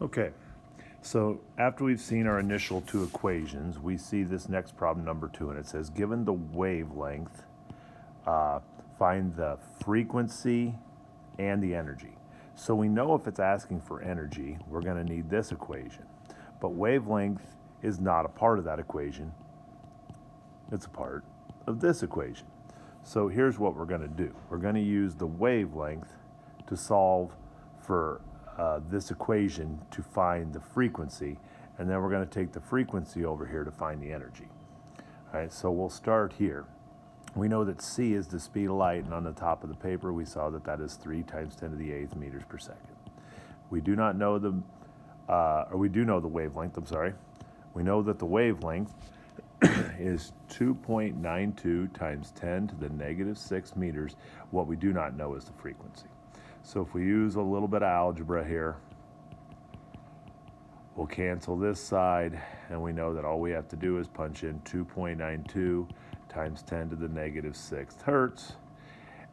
Okay, so after we've seen our initial two equations, we see this next problem, number 2, and it says, given the wavelength, find the frequency and the energy. So we know if it's asking for energy, we're going to need this equation. But wavelength is not a part of that equation. It's a part of this equation. So here's what we're going to do. We're going to use the wavelength to solve for this equation to find the frequency, and then we're going to take the frequency over here to find the energy. All right, so we'll start here. We know that c is the speed of light, and on the top of the paper we saw that that is 3 times 10 to the 8th meters per second. We do not know the, we do know the wavelength, I'm sorry. We know that the wavelength is 2.92 times 10 to the negative 6 meters. What we do not know is the frequency. So if we use a little bit of algebra here, we'll cancel this side, and we know that all we have to do is punch in 2.92 times 10 to the negative 6th hertz,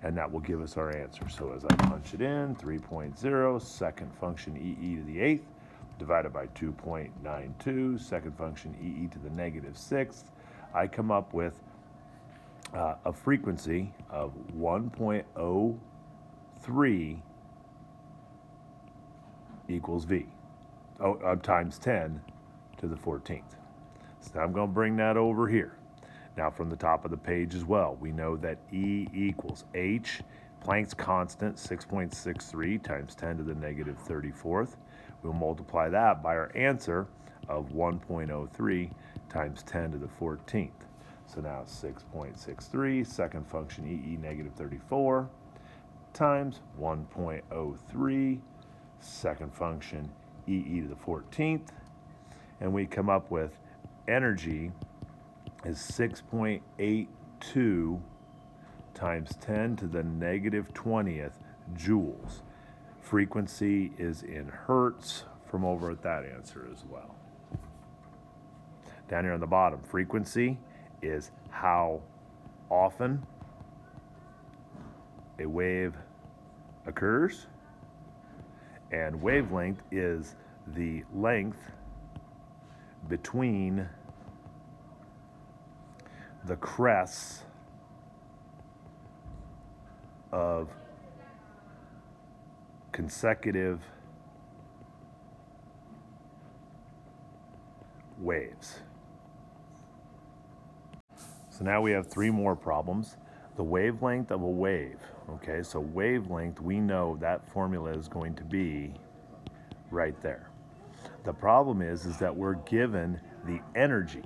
and that will give us our answer. So as I punch it in, 3.0, second function e to the 8th, divided by 2.92, second function e to the negative 6th, I come up with a frequency of 1.03 equals v, times 10 to the 14th. So now I'm going to bring that over here. Now from the top of the page as well, we know that E equals H, Planck's constant, 6.63 times 10 to the negative 34th. We'll multiply that by our answer of 1.03 times 10 to the 14th. So now 6.63, second function E negative 34, times 1.03, second function E to the 14th. And we come up with energy is 6.82 times 10 to the negative 20th joules. Frequency is in hertz from over at that answer as well. Down here on the bottom, frequency is how often a wave occurs, and wavelength is the length between the crests of consecutive waves. So now we have 3 more problems. The wavelength of a wave. Okay, so wavelength, we know that formula is going to be right there. The problem is that we're given the energy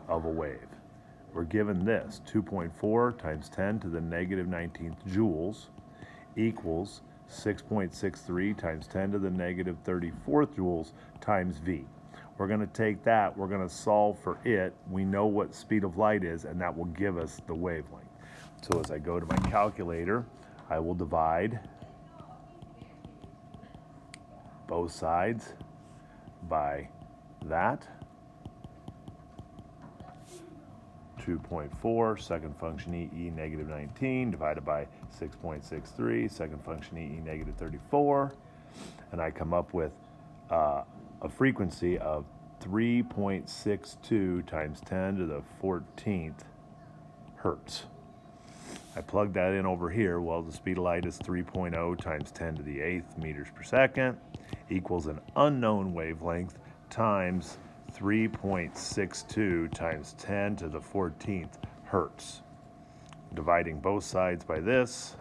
of a wave. We're given this, 2.4 times 10 to the negative 19th joules equals 6.63 times 10 to the negative 34th joules times V. We're going to take that, we're going to solve for it. We know what speed of light is, and that will give us the wavelength. So as I go to my calculator, I will divide both sides by that. 2.4, second function E negative 19, divided by 6.63, second function E negative 34, and I come up with a frequency of 3.62 times 10 to the 14th hertz. I plug that in over here. Well, the speed of light is 3.0 times 10 to the 8th meters per second equals an unknown wavelength times 3.62 times 10 to the 14th hertz. Dividing both sides by this.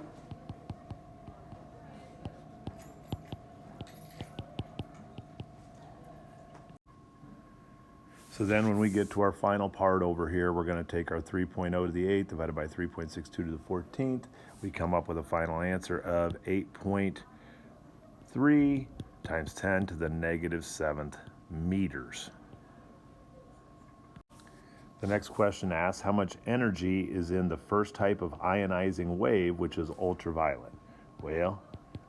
So then when we get to our final part over here, we're going to take our 3.0 to the 8th divided by 3.62 to the 14th. We come up with a final answer of 8.3 times 10 to the negative 7th meters. The next question asks, how much energy is in the first type of ionizing wave, which is ultraviolet? Well,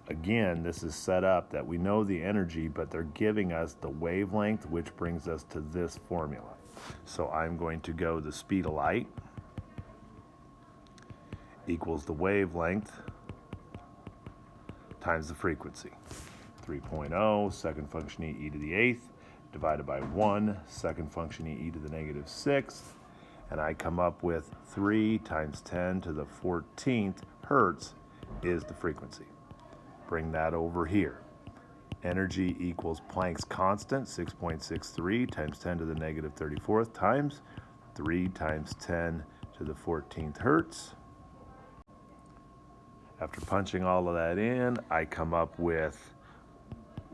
again, this is set up that we know the energy, but they're giving us the wavelength, which brings us to this formula. So I'm going to go the speed of light equals the wavelength times the frequency. 3.0, second function e to the 8th, divided by 1, second function e to the negative 6th, and I come up with 3 times 10 to the 14th hertz is the frequency. Bring that over here. Energy equals Planck's constant, 6.63 times 10 to the negative 34th times 3 times 10 to the 14th hertz. After punching all of that in, I come up with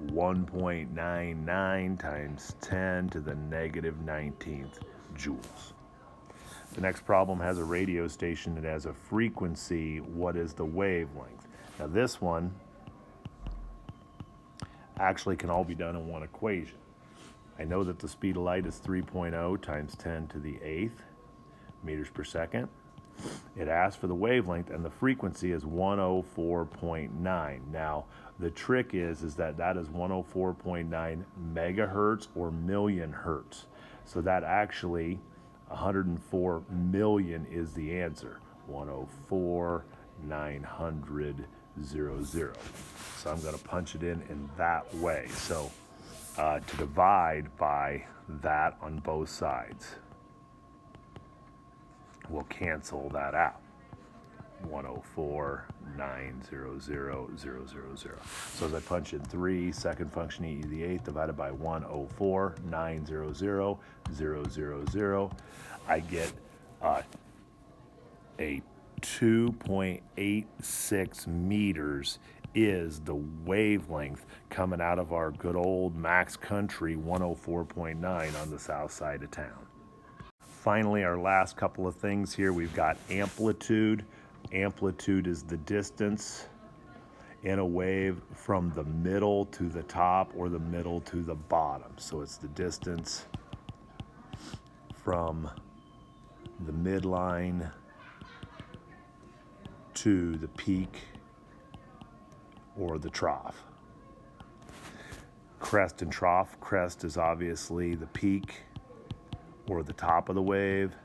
1.99 times 10 to the negative 19th joules. The next problem has a radio station that has a frequency. What is the wavelength? Now this one actually can all be done in one equation. I know that the speed of light is 3.0 times 10 to the 8th meters per second. It asks for the wavelength, and the frequency is 104.9. Now, the trick is that is 104.9 megahertz or million hertz. So that actually 104 million is the answer. 104,900,000. So I'm going to punch it in that way. So to divide by that on both sides, we'll cancel that out. 104,900,000. So as I punch in 3, second function e to the 8th divided by 104,900,000, I get a 2.86 meters is the wavelength coming out of our good old Max Country 104.9 on the south side of town. Finally, our last couple of things here, we've got amplitude. Amplitude is the distance in a wave from the middle to the top or the middle to the bottom. So it's the distance from the midline to the peak or the trough. Crest and trough. Crest is obviously the peak or the top of the wave,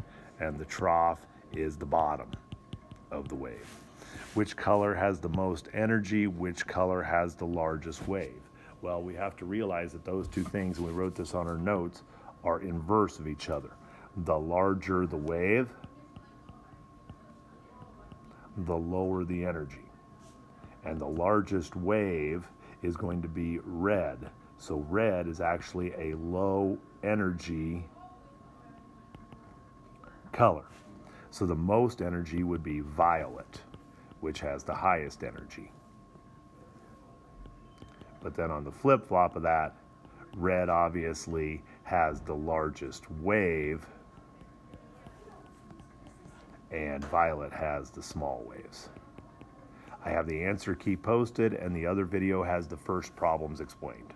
and the trough is the bottom of the wave. Which color has the most energy? Which color has the largest wave? Well, we have to realize that those two things, and we wrote this on our notes, are inverse of each other. The larger the wave, the lower the energy. And the largest wave is going to be red. So red is actually a low energy color. So the most energy would be violet, which has the highest energy. But then on the flip-flop of that, red obviously has the largest wave, and violet has the small waves. I have the answer key posted, and the other video has the first problems explained.